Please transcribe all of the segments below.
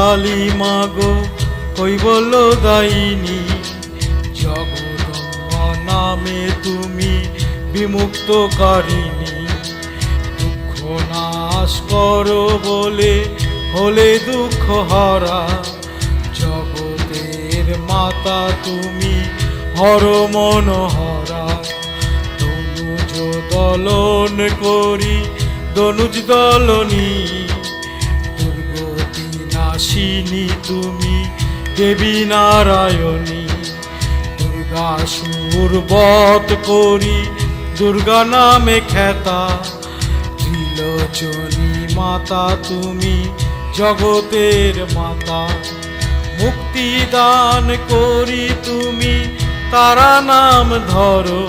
কালী মাগো কৈবল্য দায়িনী, জগদম্বা নামে তুমি বিমুক্তকারিণী। দুঃখ নাশ করো বলে হলে দুঃখ হারা, জগতের মাতা তুমি হর মনোহরা। দনুজ দলন করি দনুজ দলনী, দুর্গতি নাশিনী তুমি দেবী নারায়ণী। দুর্গাসুর বধ করি দুর্গা নামে খ্যাতা, ত্রিলোচনী মাতা তুমি জগতের মাতা। মুক্তি দান করি তুমি তারা নাম ধরো,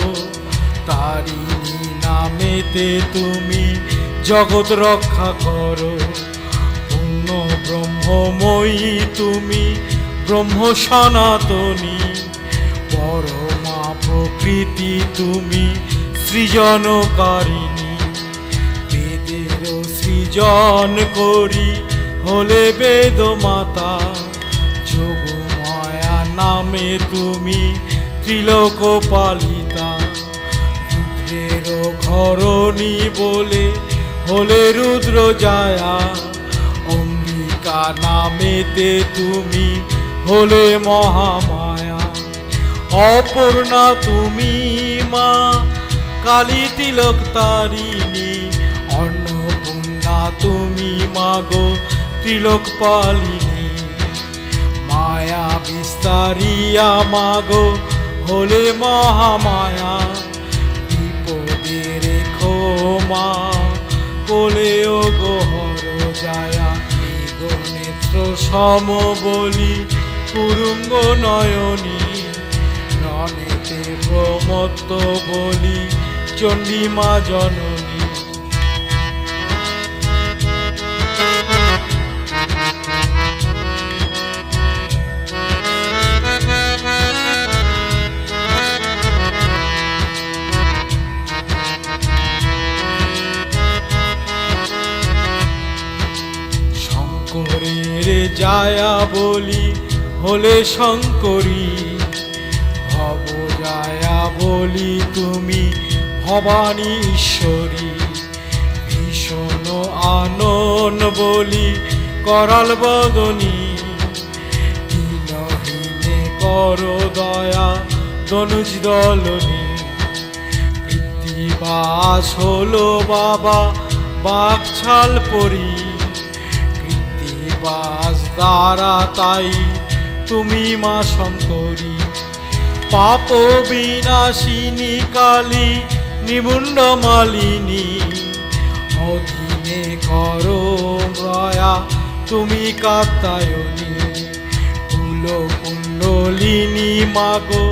তারিণী নামেতে তুমি জগৎ রক্ষা করো। পূর্ণ ব্রহ্মময়ী তুমি ব্রহ্ম সনাতনী, পরমা প্রকৃতি তুমি সৃজনকারিণী। বেদের সৃজন করি হলে বেদ মাতা, যোগমায়া নামে তুমি ত্রিলোক পালিতা। রুদ্রের ঘরণী বলে হলে রুদ্র জায়া, অম্বিকা নামেতে তুমি হলে মহামায়া। অপূর্ণা তুমি মা কালী তিলক তারিণী, অন্নপূর্ণা তুমি মাগো তিলক পালিনী। মায়া বিস্তারিয়া মাগো হলে মহামায়া, বিপদে রেখো মা কোলে ও গোহর জায়া। মৃগ নেত্র সম বলি কুরুঙ্গ নয়নী, ননেতে প্রমত্ত বলি চণ্ডী মা জননী। শঙ্করের জায়া বলি হলে শঙ্করী, ভব জায়া বলি তুমি ভবানী ঈশ্বরী। ভীষণ আনন বলি করাল বদনী, দীনহীনে করো দয়া দনুজ দলনী। কৃত্তিবাস হলো বাবা বাকছাল পরি, কৃত্তিবাস দ্বারা তাই তুমি মা শঙ্করী। পাপ বিনাশিনী কালী নিমুণ্ড মালিনী, অধীনে করো দয়া তুমি কাত্যায়নী। কুল কুণ্ডলিনী মাগো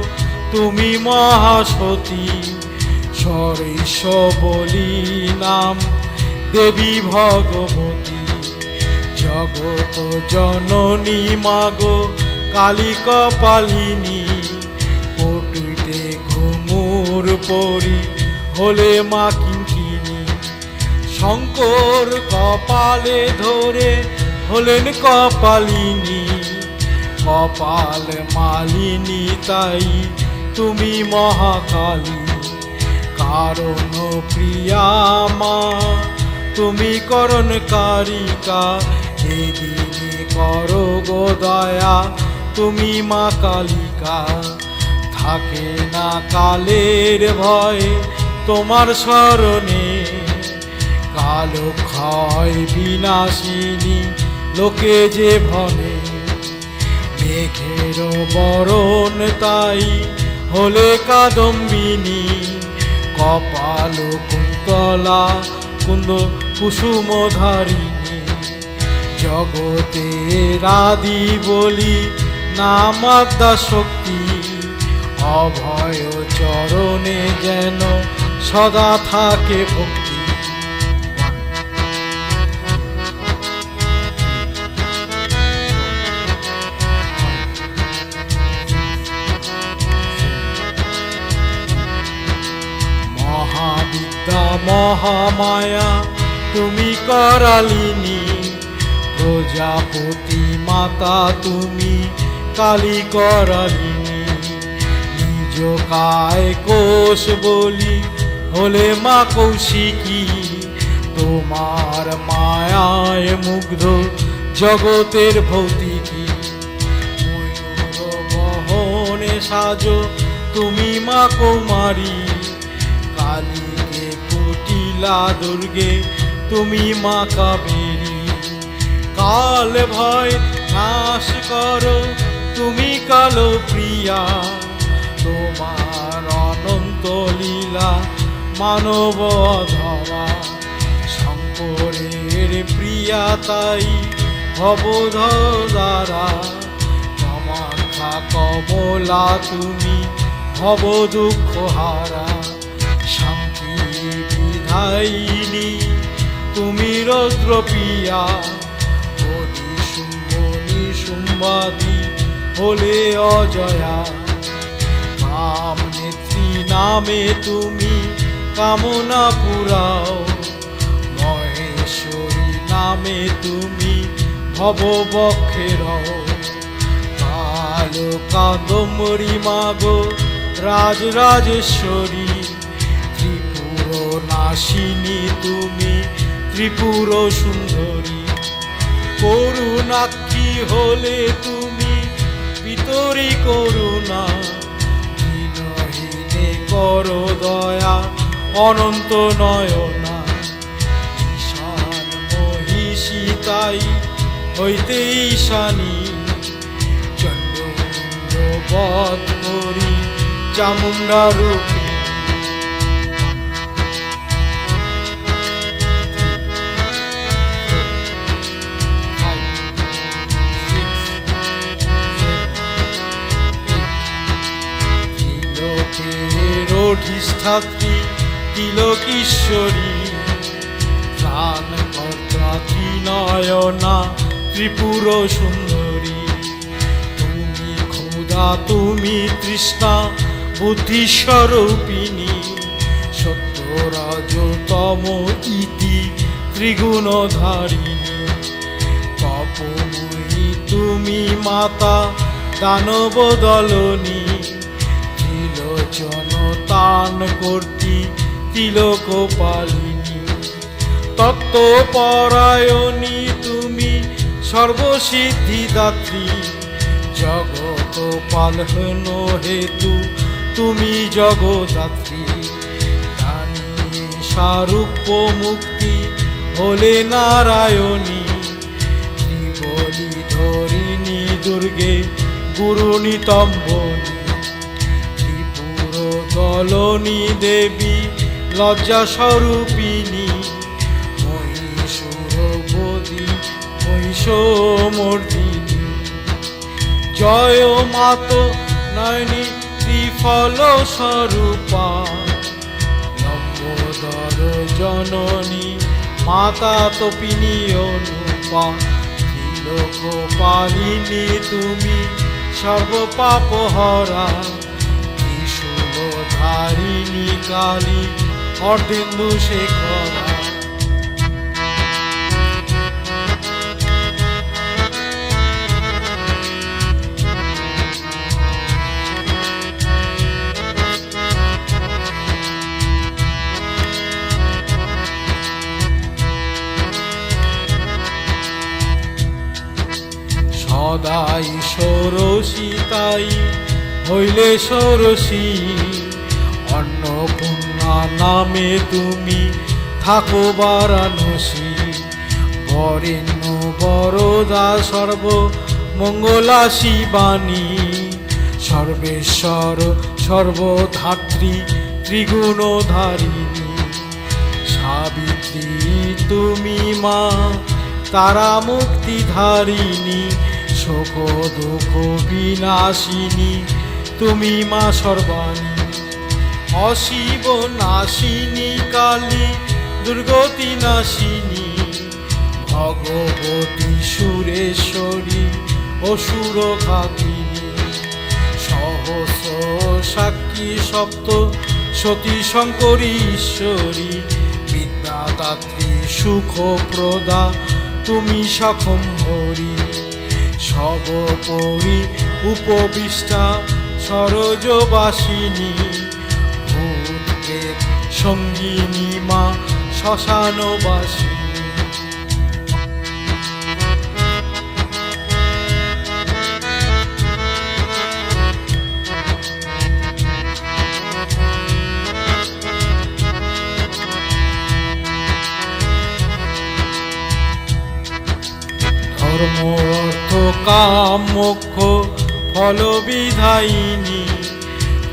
তুমি মহাসতী, সরেশ বলি নাম দেবী ভগবতী। জগত জননী মাগো কালী কপালিনী, পটুইতে ঘুমুর পরি হলে মা কিঙ্কিনী। শঙ্কর কপালে ধরে হলেন কপালিনী, কপাল মালিনী তাই তুমি মহাকালী। কারণ প্রিয়া মা তুমি করণকারিকা, এদিনে করো গো দয়া তুমি মা কালিকা। থাকে না কালের ভয় তোমার স্মরণে, কাল ক্ষয় বিনাশিনী লোকে যে ভনে। মেঘের বরণ তাই হলে কাদম্বিনী, কপাল কুন্তলা কুন্দ কুসুমধারিণী। জগতের আদি বলি নামাদ্যা শক্তি, অভয় চরণে যেন সদা থাকে ভক্তি। মহাবিদ্যা মহামায়া তুমি করালিনী, প্রজাপতি মাতা তুমি কালী করালিনী, নিজ কায় কোষ বলি হলে মা কৌশিকী, তোমার মায়ায় মুগ্ধ জগতের ভৌতিকী। ময়ূর বহনে সাজো তুমি মা কৌমারী, কালীকে কুটিলা দুর্গে তুমি মা কাবেরী। কাল ভয় নাশ করো তুমি কালো প্রিয়া, তোমার অনন্ত লীলা মানব ধরা। শঙ্করের প্রিয়া তাই ভবধারা, কামাখ্যা কমলা তুমি ভব দুঃখ হারা। শান্তি বিধায়িনী তুমি রৌদ্র প্রিয়া, বলি শুম্ভনি শুম্বাদি হলে অজয়া। কাম নেত্রী নামে তুমি কামনা পুরাও, মহেশ্বরী নামে তুমি ভববক্ষে রও। কালো কাদম্বরী মাগো রাজরাজেশ্বরী, ত্রিপুর নাশিনী তুমি ত্রিপুর সুন্দরী। করুণাক্ষী হলে তুমি পিতরি করুণা, দীনহীনে করো দয়া অনন্ত নয়না। ঈশান মহিষী তাই হইতে ঈশানী, চন্দ্রমুণ্ড বধ করি চামুণ্ডা রূপী। অধিষ্ঠাত্রী তিলকীশ্বরী, প্রাণকর্তা ত্রিনয়না ত্রিপুর সুন্দরী। তুমি ক্ষুধা তুমি তৃষ্ণা বুদ্ধি স্বরূপিণী, সত্য রজতম ইতি ত্রিগুণধারিণী। তপময়ী তুমি মাতা দানব দলনী, জনতান কর্তি তিলক পালিনী। তত্ত্বপরায়ণী তুমি সর্বসিদ্ধিদাত্রী, জগত পালন হেতু তুমি জগদাত্রী। দানী সারূপ্য মুক্তি হলে নারায়ণী, ত্রিবলী ধরিণী দুর্গে গুরু নিতম্বনী। দলনী দেবী লজ্জা স্বরূপিণী, মহিষুরবধি মহিষমর্দিনী। জয় মাত নয়নী ত্রিফল স্বরূপা, লম্বোদর জননী মাতা তপিনী অনুপা। ত্রিলোকপালিনী তুমি সর্বপাপ হরা, ধারিণী কালী অর্ধেন্দু শেখরা। সদাই ষোড়শী তাই হইলে ষোড়শী, অন্নপূর্ণা নামে তুমি থাকো বারাণসী। বরেণ্য বরদা সর্ব মঙ্গলা শিবানী, সর্বেশ্বর সর্বধাত্রী ত্রিগুণধারিণী। সাবিত্রী তুমি মা তারা মুক্তিধারিণী, শোক দুঃখ বিনাশিনী তুমি মা সর্বাণী। অশিব নাশিনী কালী দুর্গতি নাশিনী, ভগবতী সুরেশ্বরী অসুর ঘাতিনী। সহস্র সাক্ষী সপ্ত সতী শঙ্করী ঈশ্বরী, বিদ্যাদাত্রী সুখপ্রদা তুমি শাকম্ভরী। সর্বোপরি উপবিষ্টা সরোজবাসিনী, ভূত প্রেত সঙ্গিনী মা শ্মশানবাসিনী। ধর্ম অর্থ কাম মোক্ষ ফল বিধায়িনী,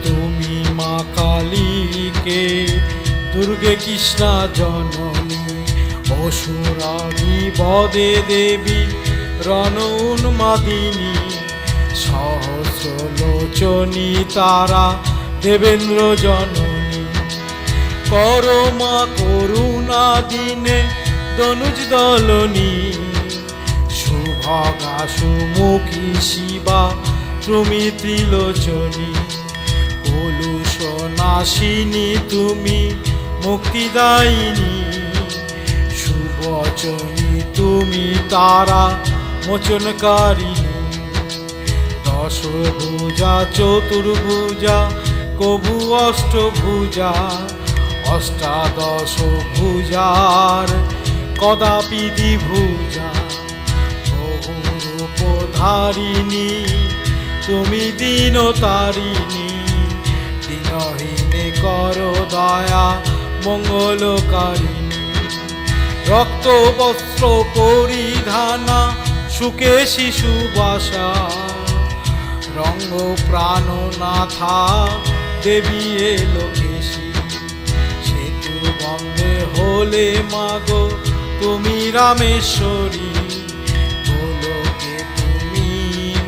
তুমি মা কালীকে দুর্গে কৃষ্ণা জননী। অসুরারি বদে দেবী রণ উন্মাদিনী, সহস্রলোচনী তারা দেবেন্দ্র জননী। করমা করুণা দিনে দনুজ দলনী, সুভগা সুমুখী শিবা তুমি ত্রিলোচনী। কলুষ নাশিনী তুমি মুক্তিদায়িনী, সুবচনী তুমি তারা মোচনকারিণী। দশভুজা চতুর্ভুজা কভু অষ্টভুজা, অষ্টাদশ ভুজার কদাপি দ্বিভুজা। বহুরূপধারিণী তুমি দীনতারিণী, দীনহীনে কর দয়া মঙ্গলকারিণী। রক্ত বস্ত্র পরিধানা সুখে শিশু বাসা, রঙ্গ প্রাণ নাথা দেবী লোকেশী। সেতু বন্দে হলে মাগো তুমি রামেশ্বরী, গোলকে তুমি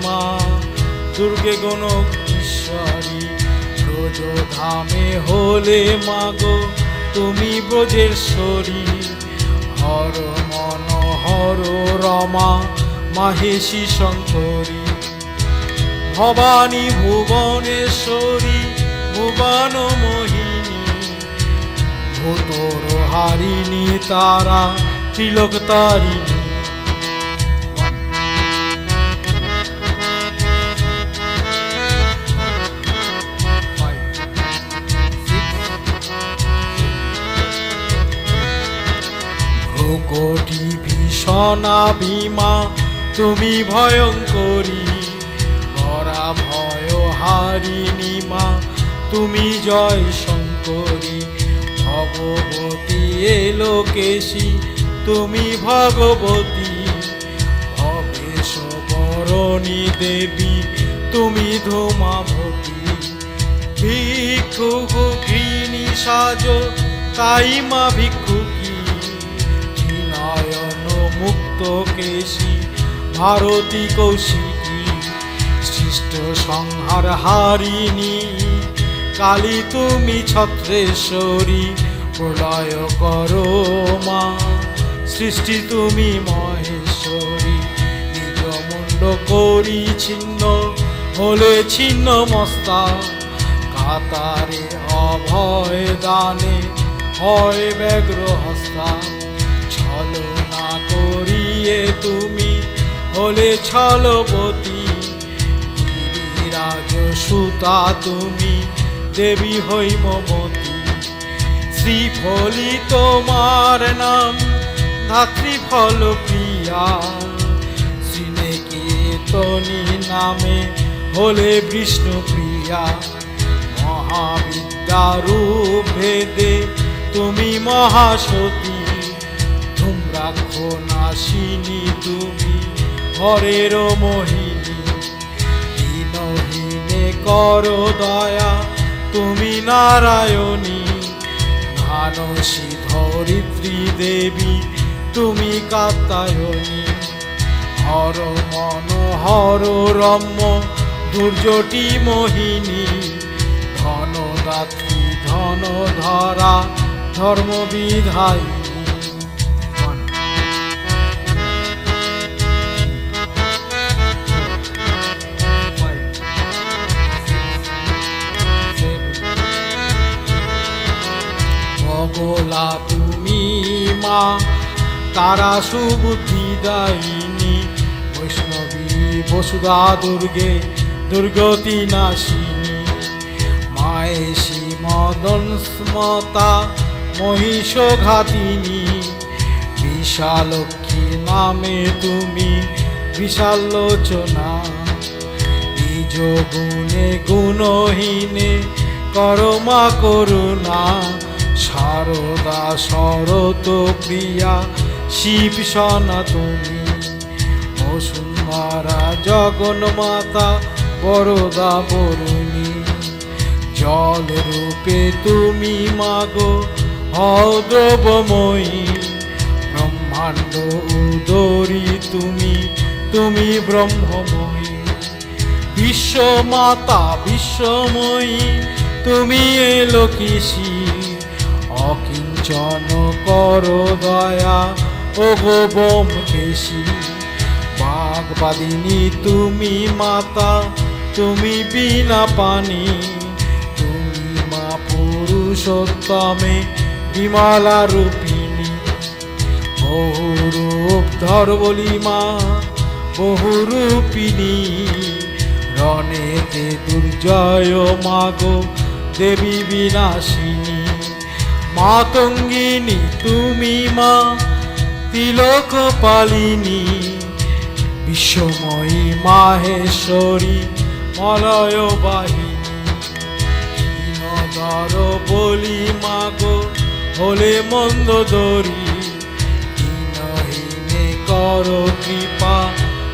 মা দুর্গে গণেশ্বরী। ব্রজধামে হলে মাগো তুমি ব্রজেশ্বরী, হর মনোহর রমা মাহেশী শঙ্করী। ভবানী ভুবনেশ্বরী ভুবন মোহিনী, ভূতর হারিণী তারা ত্রিলোক তারিণী। ভ্রুকটি ভীষণা ভীমা তুমি ভয়ঙ্করী, হরা ভয় হারিণী মা তুমি জয় শঙ্করী। ভগবতী লোকেশী তুমি ভগবতী, ভবেশ বরণী দেবী তুমি ধূমাবতী। ভিক্ষুক ঘৃণী সাজ তাই মা ভিক্ষুকী, নয়ন মুক্ত কেশী ভারতী কৌশিকী। সৃষ্ট সংহার হারিণী কালী তুমি ছত্রেশ্বরী, প্রলয় করো মা সৃষ্টি তুমি মহেশ্বরী। নিজ মুন্ড করি ছিন্ন হলে ছিন্ন মস্তা, কাতারে অভয় দানে হয় ব্যগ্র হস্তা। ছলনা করিয়ে তুমি হলে ছলবতী, গিরিরাজ সুতা তুমি দেবী হৈমবতী। শ্রীফলি তোমার নাম ধাত্রীফল প্রিয়া, শ্রীনিকেতনী নামে হলে বিষ্ণু প্রিয়া। মহাবিদ্যারূপ ভেদে তুমি মহাসতী, ধূম্রাক্ষ নাশিনী তুমি হরের মোহিনী। দীনহীনে কর দয়া তুমি নারায়ণী, মানসী ধরিত্রী দেবী তুমি কাত্যায়নী। হর মনোহর রম্য দুর্জটি মোহিনী, ধনদাত্রী ধনধরা ধর্মবিধায়িনী। বগলা তুমি মা তারা সুবুদ্ধি দায়িনী, বৈষ্ণবী বসুধা দুর্গে দুর্গতি নাশিনী মায়েশী মদন স্মতা মহিষঘাতিনী বিশালক্ষী নামে তুমি বিশাল লোচনা নিজ গুণে গুণহীনে করমা করুণা শারদা শরত প্রিয়া শিব সনাতনী বসুন্ধরা জগন্মাতা বরদা বরুণী জল রূপে তুমি মাগো হও দ্রবময়ী ব্রহ্মাণ্ড উদরী তুমি ব্রহ্মময়ী বিশ্বমাতা বিশ্বময়ী তুমি এলোকিসী অকিঞ্চন কর দয়া ও গো ব্যোমকেশী বাগবাদিনী তুমি মাতা তুমি বিনা পানি তুমি মা পুরুষোত্তমে বিমলা রূপিণী বহুরূপ ধর বলি মা বহুরূপিণী রণেতে দুর্জয় মাগো দেবী বিনাশিনী মাতঙ্গিনী তুমি মা তিলক পালিনী বিশ্বময়ী মাহেশ্বরী মলয় বাহিনী দীনদর বলি মাগো হলে মন্দোদরী দীনহীনে কর কৃপা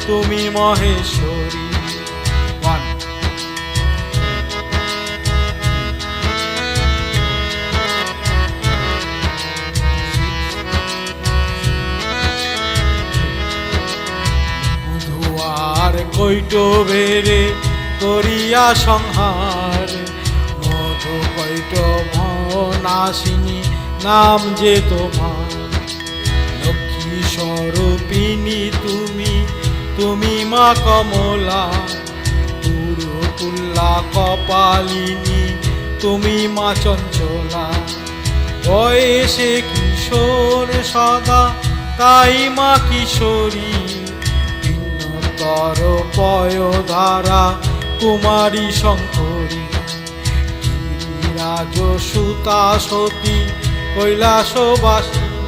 তুমি মহেশ্বরী কৈটবেরে করিয়া সংহার মধু কৈটভ নাশিনী নাম যে তোমার লক্ষ্মী স্বরূপিণী তুমি মা কমলা পুরকুল্লা কপালিনী তুমি মা চঞ্চলা বয়সে কিশোর সদা তাই মা কিশোরী তর পয়ধারা কুমারী শঙ্করী গিরিরাজ সুতা সতী কৈলাসবাসিনী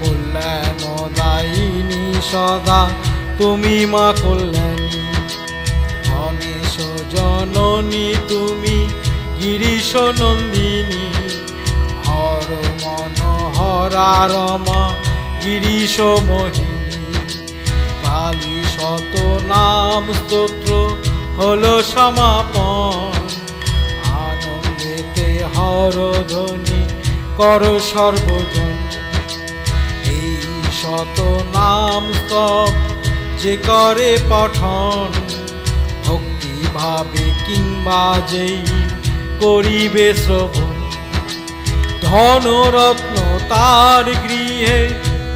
কল্যাণদায়িনী সদা তুমি মা কল্যাণী গণেশ জননী তুমি গিরিশ নন্দিনী হর মনোহরা রমা গিরিশ মোহিনী কালী শত নাম স্তোত্র হলো সমাপন আনন্দেতে হরধ্বনি কর সর্বজন এই শত নাম স্তব যে করে পঠন ভক্তি ভাবে কিংবা যেই করিবে শ্রবণ ধনরত্ন তার গৃহে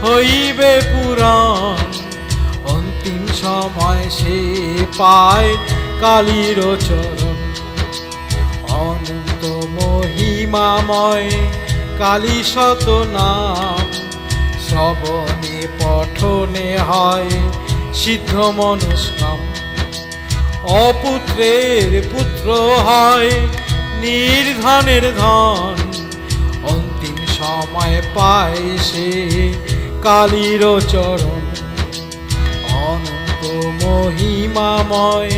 হইবে পুরাণ অন্তিম সময় সে পায় কালীর চরণ অনন্ত মহিমাময় কালী শত নাম শ্রবণে পঠনে হয় সিদ্ধ মনস্কাম অপুত্রের পুত্র হয় নির্ধনের ধন অন্তিম সময় পায় সে কালীর চরণ অনন্ত মহিমাময়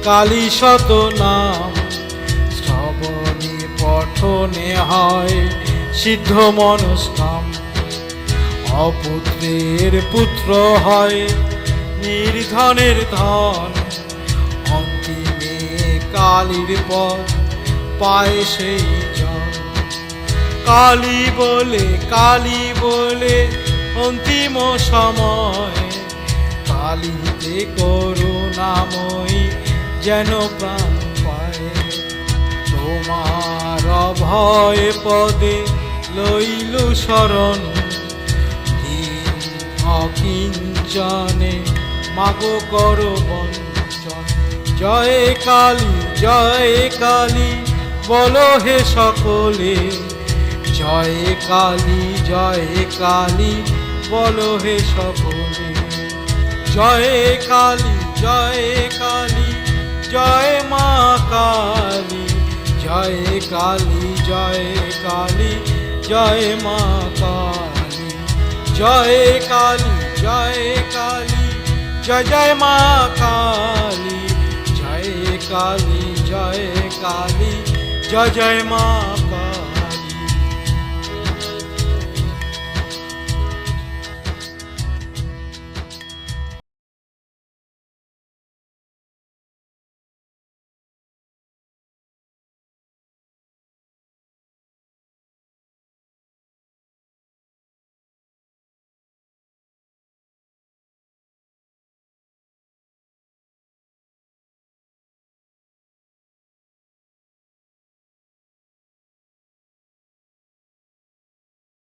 কালী শত নাম শ্রবণে পঠনে হয় সিদ্ধ মনস্কাম অপুত্রের পুত্র হয় নির্ধনের ধন অন্তিমে কালীর পথ পায় সেই জন কালী বলে অন্তিম সময় কালীতে করুণাময়ী যেন প্রাণ পায় তোমার অভয় পদে লইল শরণ দিন অকিঞ্চনে মাগো কর বঞ্চন জয় কালী বলো হে সকলে জয় কালী বলো হে সকলে জয় কালী জয় কালী জয় মা কালী জয় কালী জয় কালী জয় মা কালী জয় কালী জয় কালী জয় জয় মা কালী জয় কালী জয় কালী জয় জয় মা কালী।